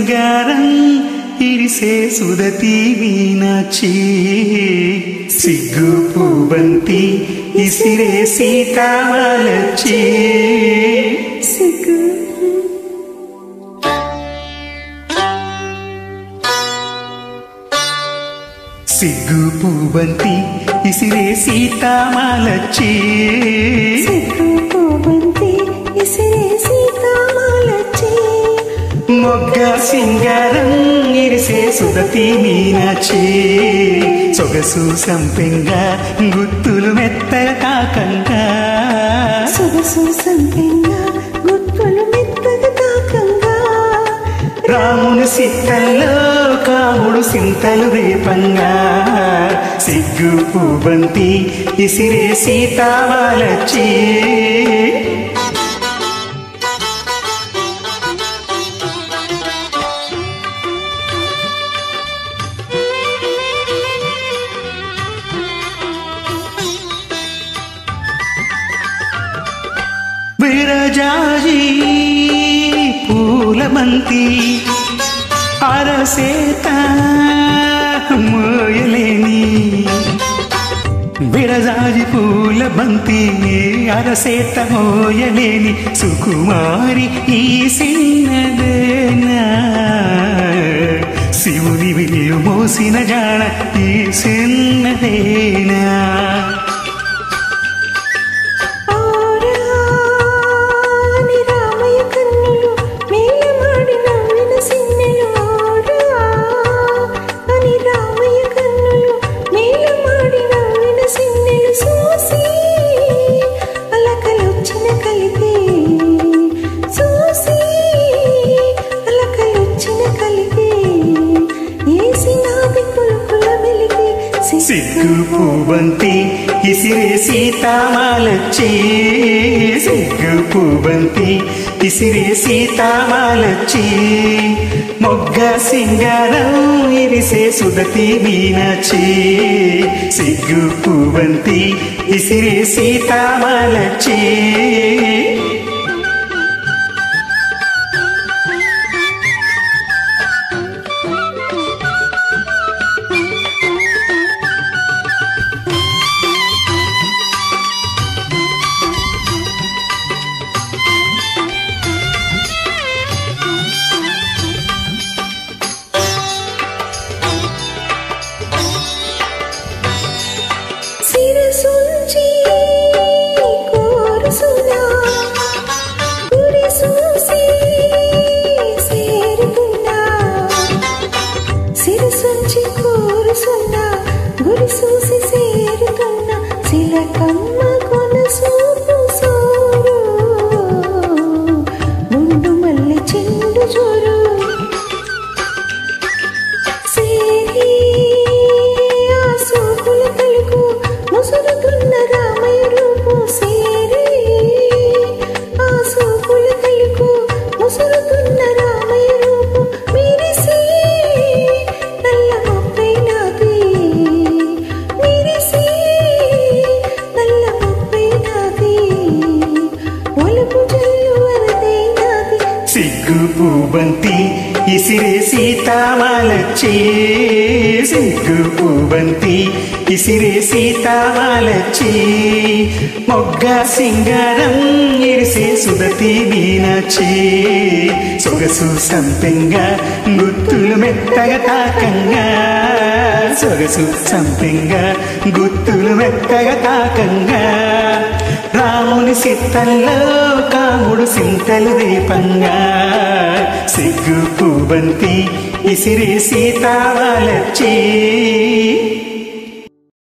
సింగారం ఇరిసే సుదతి మీనాక్షి సిగ్గు పూబంతి ఇసిరే సీతామాలచ్చి సిగ్గు పూబంతి ఇసిరే సీతామాలచ్చి మొగ్గ సింగారం ఇరిసే సుదతి మీనాక్షి సొగసు సంపెంగా గుత్తులు మెత్తగా తాకంగా రాముని సిక్కల్లో కాముడు సింతలు రేపంగా సిగ్గు పూబంతి ఇసిరే సీతామాలచ్చి విరజాజి పూలబంతి అరసేత మోయలేని విరజాజి పూలబంతి అరసేత మోయలేని సుకుమారి ఈ సిన్నదేనా శివుని విలువ మోసిన జాణ ఈ సిన్నదేనా సిగ్గు పూబంతి ఇసిరే సీతామాలచ్చి సిగ్గు పూబంతి ఇసిరే సీతామాలచ్చి మొగ్గ సింగారం ఇరిసే సుదతి మీనాక్షి సిగ్గు పూబంతి ఇసిరే సీతామాలచ్చి సిగ్గు పూబంతి ఇసిరే సీతామాలచ్చి సిగ్గు పూబంతి ఇసిరే సీతామాలచ్చి మొగ్గ సింగారం ఇరిసే సుదతి మీనాక్షి సొగసు సంపెంగా గుత్తులు మెత్తగా తాకంగా సొగసు సంపెంగా గుత్తులు మెత్తగా తాకంగా రాముని సిత్తల్లో కాముడు సింతలు రేపంగా సిగ్గు పూబంతి ఇసిరే సీతామాలచ్చి